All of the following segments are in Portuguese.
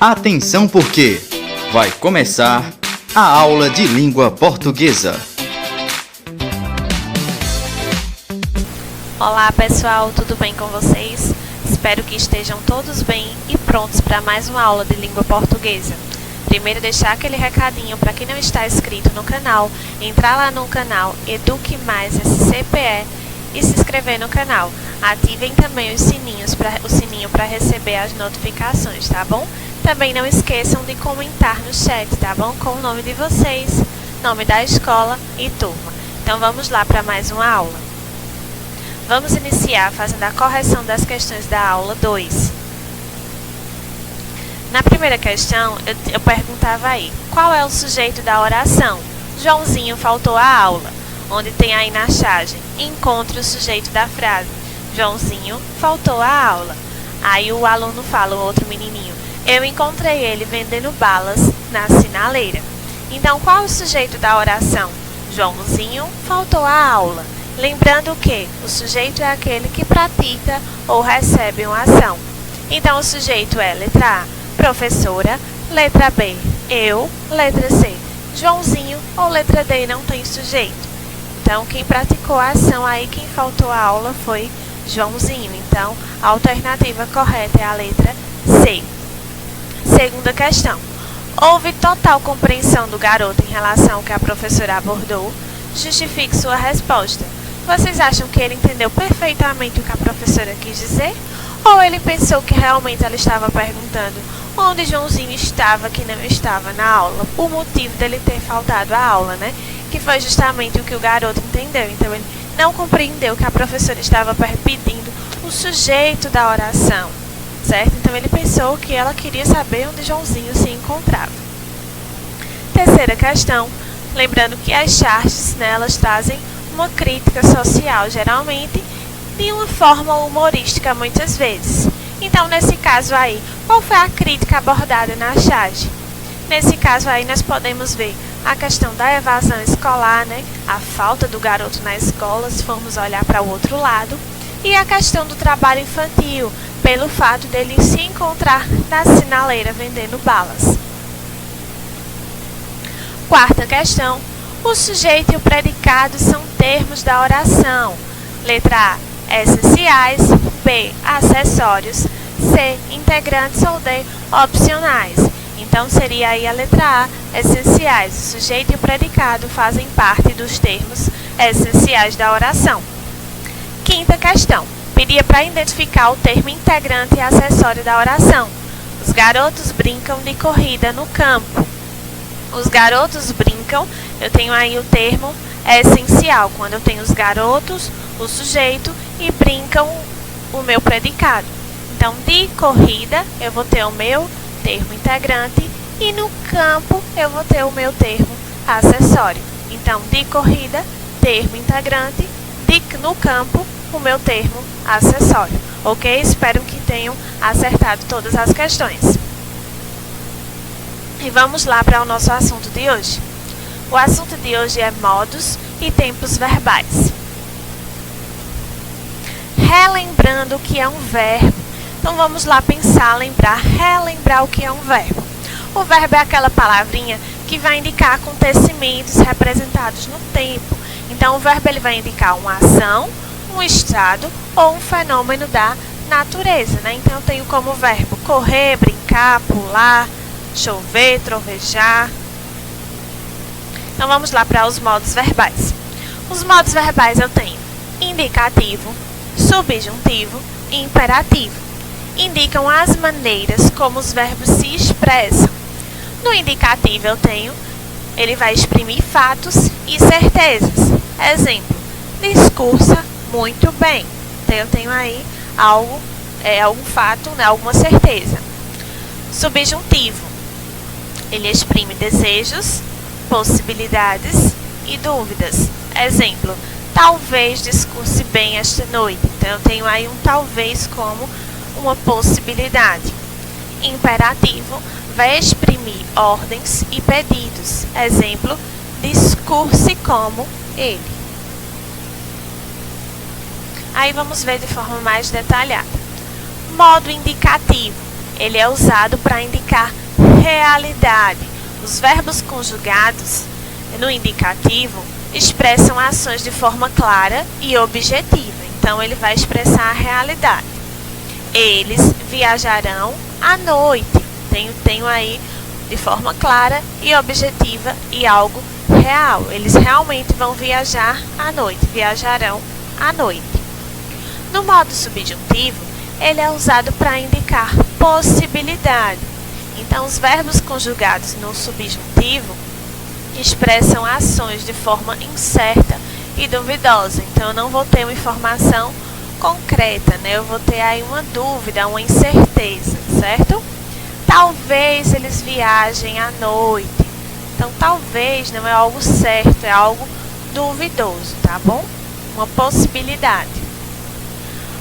Atenção porque vai começar a aula de língua portuguesa. Olá pessoal, tudo bem com vocês? Espero que estejam todos bem e prontos para mais uma aula de língua portuguesa. Primeiro deixar aquele recadinho para quem não está inscrito no canal, entrar lá no canal Eduque Mais SCPE e se inscrever no canal. Ativem também o sininho para receber as notificações, tá bom? Também não esqueçam de comentar no chat, tá bom? Com o nome de vocês, nome da escola e turma. Então vamos lá para mais uma aula. Vamos iniciar fazendo a correção das questões da aula 2. Na primeira questão, eu perguntava aí, qual é o sujeito da oração? Joãozinho faltou à aula. Onde tem aí na charge, encontre o sujeito da frase. Joãozinho faltou à aula. Aí o aluno fala, o outro menininho, eu encontrei ele vendendo balas na sinaleira. Então, qual é o sujeito da oração? Joãozinho faltou à aula. Lembrando que o sujeito é aquele que pratica ou recebe uma ação. Então, o sujeito é letra A, professora, letra B, eu, letra C, Joãozinho ou letra D não tem sujeito. Então, quem praticou a ação aí, quem faltou à aula foi Joãozinho. Então, a alternativa correta é a letra C. Segunda questão. Houve total compreensão do garoto em relação ao que a professora abordou? Justifique sua resposta. Vocês acham que ele entendeu perfeitamente o que a professora quis dizer? Ou ele pensou que realmente ela estava perguntando onde Joãozinho estava que não estava na aula? O motivo dele ter faltado à aula, né? Que foi justamente o que o garoto entendeu. Então, ele não compreendeu que a professora estava pedindo o sujeito da oração, certo? Então, ele pensou que ela queria saber onde Joãozinho se encontrava. Terceira questão. Lembrando que as charges, né, elas trazem uma crítica social, geralmente, de uma forma humorística, muitas vezes. Então, nesse caso aí, qual foi a crítica abordada na charge? Nesse caso aí, nós podemos ver a questão da evasão escolar, né? A falta do garoto na escola, se formos olhar para o outro lado. E a questão do trabalho infantil, pelo fato dele se encontrar na sinaleira vendendo balas. Quarta questão. O sujeito e o predicado são termos da oração. Letra A, essenciais. B, acessórios. C, integrantes ou D, opcionais. Então, seria aí a letra A, essenciais. O sujeito e o predicado fazem parte dos termos essenciais da oração. Quinta questão. Pedia para identificar o termo integrante e acessório da oração. Os garotos brincam de corrida no campo. Os garotos brincam, eu tenho aí o termo essencial. Quando eu tenho os garotos, o sujeito e brincam, o meu predicado. Então, de corrida, eu vou ter o meu termo integrante e no campo eu vou ter o meu termo acessório. Então, de corrida, termo integrante, no campo, o meu termo acessório. Ok? Espero que tenham acertado todas as questões. E vamos lá para o nosso assunto de hoje. O assunto de hoje é modos e tempos verbais. Relembrando o que é um verbo. Então, vamos lá pensar, relembrar o que é um verbo. O verbo é aquela palavrinha que vai indicar acontecimentos representados no tempo. Então, o verbo ele vai indicar uma ação, um estado ou um fenômeno da natureza, né? Então, eu tenho como verbo correr, brincar, pular, chover, trovejar. Então, vamos lá para os modos verbais. Os modos verbais eu tenho indicativo, subjuntivo e imperativo. Indicam as maneiras como os verbos se expressam. No indicativo eu tenho, ele vai exprimir fatos e certezas. Exemplo, discursa muito bem. Então eu tenho aí algum fato, né, alguma certeza. Subjuntivo, ele exprime desejos, possibilidades e dúvidas. Exemplo, talvez discurse bem esta noite. Então eu tenho aí um talvez como uma possibilidade. Imperativo vai exprimir ordens e pedidos. Exemplo, discurse como ele. Aí vamos ver de forma mais detalhada. Modo indicativo. ele é usado para indicar realidade. Os verbos conjugados no indicativo expressam ações de forma clara e objetiva. Então, ele vai expressar a realidade. Eles viajarão à noite. Tenho aí de forma clara e objetiva e algo real. Eles realmente vão viajar à noite. Viajarão à noite. No modo subjuntivo, ele é usado para indicar possibilidade. Então, os verbos conjugados no subjuntivo expressam ações de forma incerta e duvidosa. Então, eu não vou ter uma informação concreta, né? Eu vou ter aí uma dúvida, uma incerteza, certo? Talvez eles viajem à noite. Então, talvez não é algo certo, é algo duvidoso, tá bom? Uma possibilidade.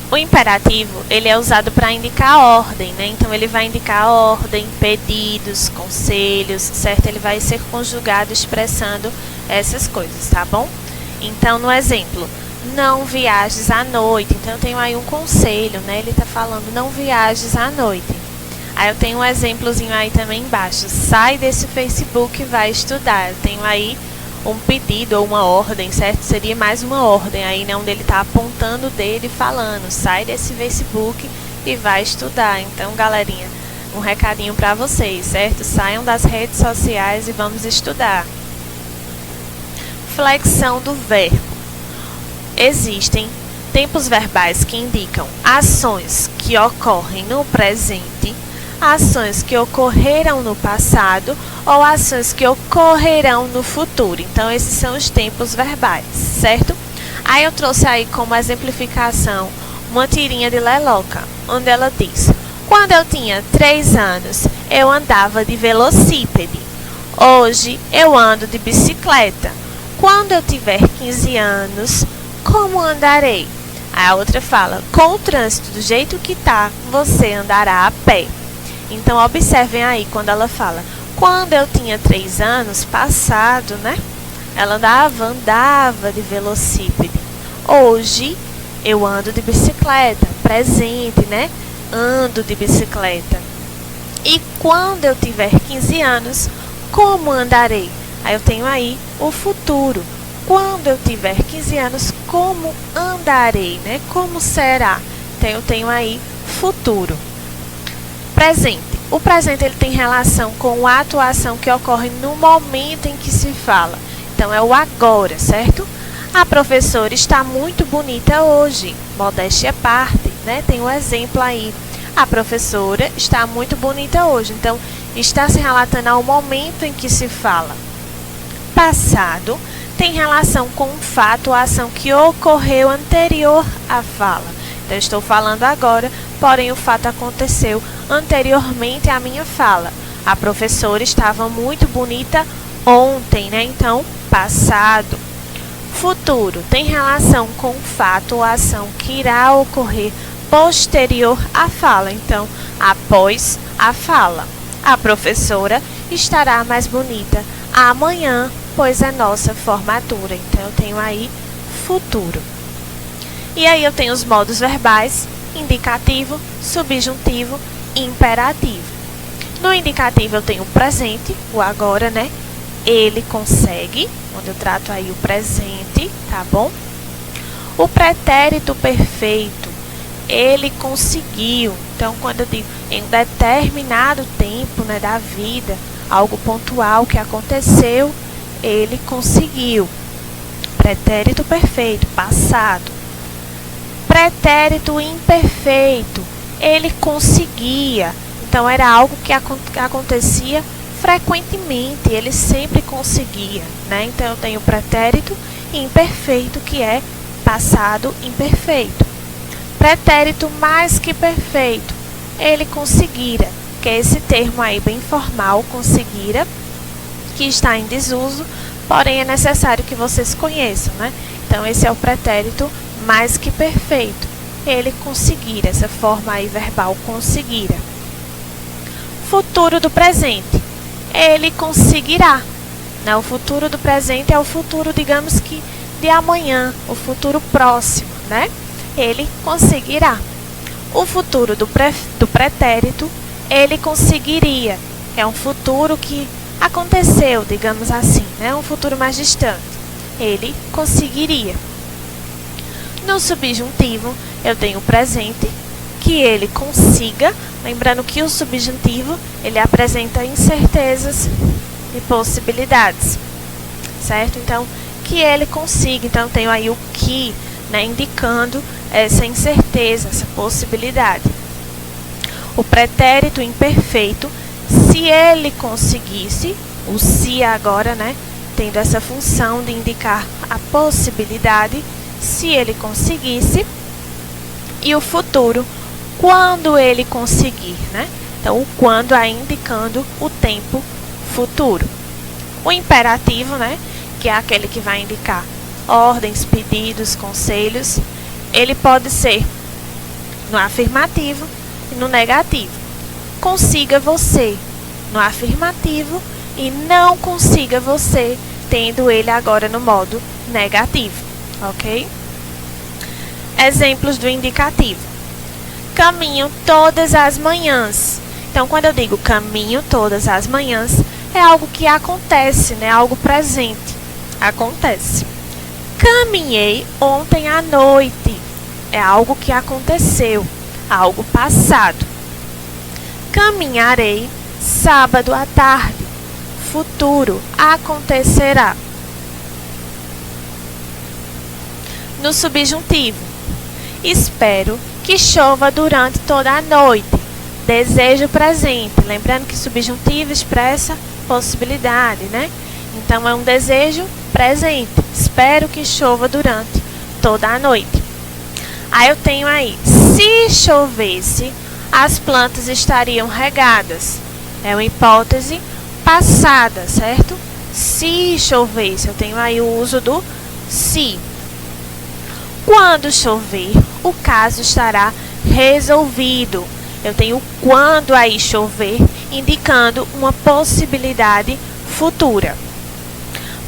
O imperativo, ele é usado para indicar ordem, né? Então, ele vai indicar ordem, pedidos, conselhos, certo? Ele vai ser conjugado expressando essas coisas, tá bom? Então, no exemplo, não viajes à noite. Então, eu tenho aí um conselho, né? Ele está falando, não viajes à noite. Aí, eu tenho um exemplozinho aí também embaixo. Sai desse Facebook e vai estudar. Eu tenho aí um pedido ou uma ordem, certo? Seria mais uma ordem aí, né? Onde ele está apontando o dedo e falando, sai desse Facebook e vai estudar. Então, galerinha, um recadinho para vocês, certo? Saiam das redes sociais e vamos estudar. Flexão do verbo. Existem tempos verbais que indicam ações que ocorrem no presente, ações que ocorreram no passado ou ações que ocorrerão no futuro. Então, esses são os tempos verbais, certo? Aí eu trouxe aí como exemplificação uma tirinha de Leloca, onde ela diz: quando eu tinha 3 anos, eu andava de velocípede. Hoje, eu ando de bicicleta. Quando eu tiver 15 anos, como andarei? A outra fala: com o trânsito do jeito que tá, você andará a pé. Então, observem aí quando ela fala, quando eu tinha 3 anos, passado, né? Ela andava de velocípede. Hoje, eu ando de bicicleta, presente, né? Ando de bicicleta. E quando eu tiver 15 anos, como andarei? Aí eu tenho aí o futuro. Quando eu tiver 15 anos, como andarei, né? Como será? Então, eu tenho aí futuro. Presente. O presente ele tem relação com a atuação que ocorre no momento em que se fala. Então, é o agora, certo? A professora está muito bonita hoje. Modéstia à parte, né? Tem um exemplo aí. A professora está muito bonita hoje. Então, está se relatando ao momento em que se fala. Passado tem relação com um fato ou ação que ocorreu anterior à fala. Então, eu estou falando agora, porém o fato aconteceu anteriormente à minha fala. A professora estava muito bonita ontem, né? Então, passado. Futuro tem relação com o fato ou ação que irá ocorrer posterior à fala. Então, após a fala. A professora estará mais bonita amanhã, pois é nossa formatura. Então, eu tenho aí futuro. E aí eu tenho os modos verbais, indicativo, subjuntivo e imperativo. No indicativo eu tenho o presente, o agora, né? Ele consegue, onde eu trato aí o presente, tá bom? O pretérito perfeito, ele conseguiu. Então, quando eu digo em um determinado tempo, né, da vida, algo pontual que aconteceu, ele conseguiu. Pretérito perfeito, passado. Pretérito imperfeito, ele conseguia. Então, era algo que acontecia frequentemente, ele sempre conseguia, né? Então, eu tenho pretérito imperfeito, que é passado imperfeito. Pretérito mais que perfeito, ele conseguira, que é esse termo aí bem formal, conseguira, que está em desuso, porém é necessário que vocês conheçam, né? Então, esse é o pretérito mais que perfeito. Ele conseguira, essa forma aí verbal, conseguira. Futuro do presente. Ele conseguirá. Né? O futuro do presente é o futuro, digamos que, de amanhã, o futuro próximo, né? Ele conseguirá. O futuro do pretérito ele conseguiria. É um futuro que aconteceu, digamos assim, né? Um futuro mais distante. Ele conseguiria. No subjuntivo, eu tenho o presente, que ele consiga. Lembrando que o subjuntivo, ele apresenta incertezas e possibilidades, certo? Então, que ele consiga. Então, eu tenho aí o que, né, indicando essa incerteza, essa possibilidade. O pretérito imperfeito, se ele conseguisse, o se agora, né, tendo essa função de indicar a possibilidade, se ele conseguisse. E o futuro, quando ele conseguir, né? Então, o quando aí indicando o tempo futuro. O imperativo, né, que é aquele que vai indicar ordens, pedidos, conselhos, ele pode ser no afirmativo e no negativo. Consiga você no afirmativo e não consiga você, tendo ele agora no modo negativo, ok? Exemplos do indicativo. Caminho todas as manhãs. Então, quando eu digo caminho todas as manhãs, é algo que acontece, né? Algo presente. Acontece. Caminhei ontem à noite. É algo que aconteceu, algo passado. Caminharei sábado à tarde. Futuro, acontecerá. No subjuntivo, espero que chova durante toda a noite. Desejo presente. Lembrando que subjuntivo expressa possibilidade, né? Então, é um desejo presente. Espero que chova durante toda a noite. Aí eu tenho aí, se chovesse, as plantas estariam regadas. É uma hipótese passada, certo? Se chovesse, eu tenho aí o uso do se. Quando chover, o caso estará resolvido. Eu tenho quando aí chover, indicando uma possibilidade futura.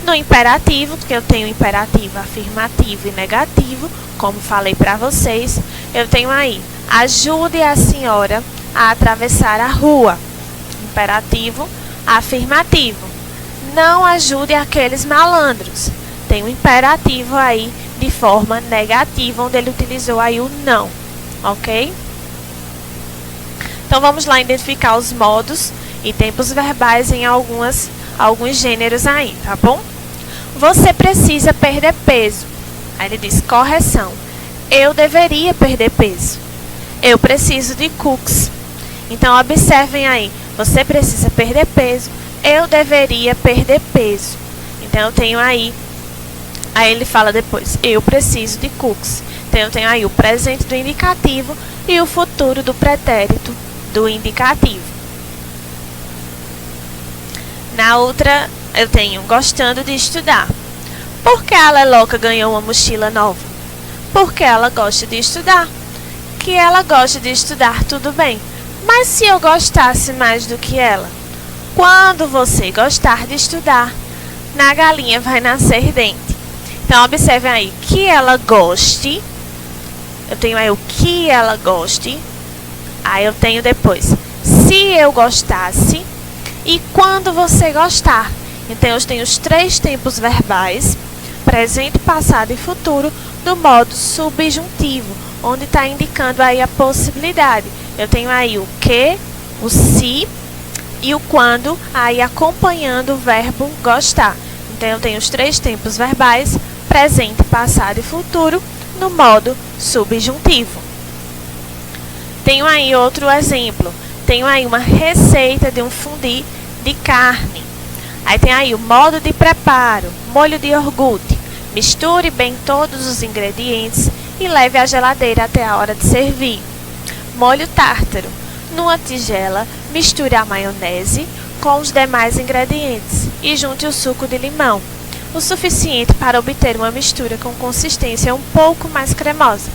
No imperativo, que eu tenho imperativo afirmativo e negativo, como falei para vocês, eu tenho aí, ajude a senhora a atravessar a rua. Imperativo afirmativo. Não ajude aqueles malandros. Tem um imperativo aí de forma negativa, onde ele utilizou aí o não, ok? Então, vamos lá identificar os modos e tempos verbais em alguns gêneros aí, tá bom? Você precisa perder peso. Aí ele diz, correção. Eu deveria perder peso. Eu preciso de cookies. Então, observem aí. Você precisa perder peso. Eu deveria perder peso. Então, eu tenho aí ele fala depois, eu preciso de cookies. Então, eu tenho aí o presente do indicativo e o futuro do pretérito do indicativo. Na outra, eu tenho gostando de estudar. Por que a Leloca ganhou uma mochila nova? Porque ela gosta de estudar. Que ela gosta de estudar, tudo bem. Mas se eu gostasse mais do que ela? Quando você gostar de estudar, na galinha vai nascer dente. Então, observe aí, que ela goste. Eu tenho aí o que ela goste. Aí eu tenho depois, se eu gostasse. E quando você gostar. Então, eu tenho os 3 tempos verbais, presente, passado e futuro, do modo subjuntivo, onde está indicando aí a possibilidade. Eu tenho aí o que, o se e o quando, aí acompanhando o verbo gostar. Então, eu tenho os 3 tempos verbais, presente, passado e futuro, no modo subjuntivo. Tenho aí outro exemplo. Tenho aí uma receita de um fondue de carne. Aí tem aí o modo de preparo, molho de iogurte. Misture bem todos os ingredientes e leve à geladeira até a hora de servir. Molho tártaro. Numa tigela, misture a maionese com os demais ingredientes e junte o suco de limão, o suficiente para obter uma mistura com consistência um pouco mais cremosa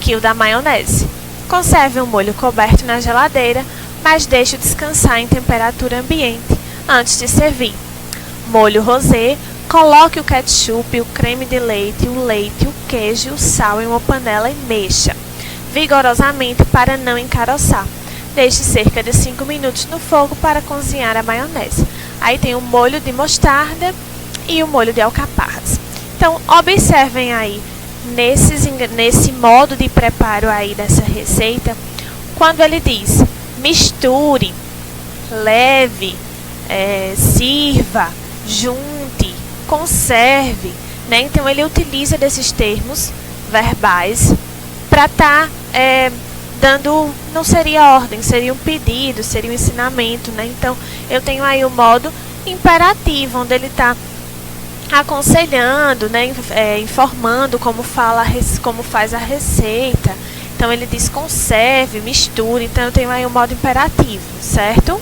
que o da maionese. Conserve o molho coberto na geladeira, mas deixe-o descansar em temperatura ambiente antes de servir. Molho rosé, coloque o ketchup, o creme de leite, o queijo e o sal em uma panela e mexa vigorosamente para não encaroçar. Deixe cerca de 5 minutos no fogo para cozinhar a maionese. Aí tem o molho de mostarda e o molho de alcaparras. Então, observem aí nesse modo de preparo aí dessa receita, quando ele diz misture, leve, sirva, junte, conserve, né? Então ele utiliza desses termos verbais para estar dando, não seria ordem, seria um pedido, seria um ensinamento, né? Então eu tenho aí o modo imperativo, onde ele está aconselhando, né? Informando como faz a receita. Então ele diz conserve, misture, então eu tenho aí o modo imperativo, certo?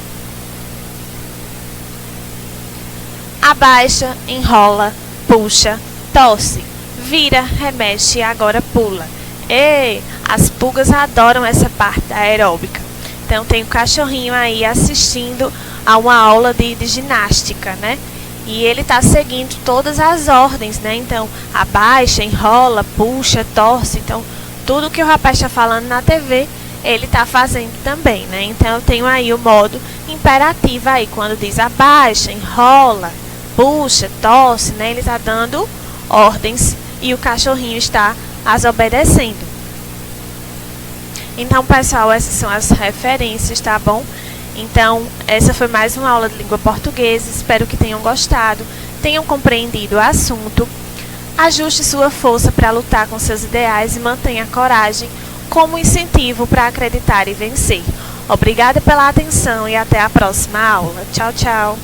Abaixa, enrola, puxa, tosse, vira, remexe e agora pula. E as pulgas adoram essa parte da aeróbica. Então tem o cachorrinho aí assistindo a uma aula de ginástica, né? E ele está seguindo todas as ordens, né? Então abaixa, enrola, puxa, torce. Então tudo que o rapaz está falando na TV, ele está fazendo também, né? Então eu tenho aí o modo imperativo aí, quando diz abaixa, enrola, puxa, tosse, né? Ele está dando ordens e o cachorrinho está as obedecendo. Então, pessoal, essas são as referências, tá bom? Então, essa foi mais uma aula de língua portuguesa. Espero que tenham gostado, tenham compreendido o assunto. Ajuste sua força para lutar com seus ideais e mantenha a coragem como incentivo para acreditar e vencer. Obrigada pela atenção e até a próxima aula. Tchau, tchau!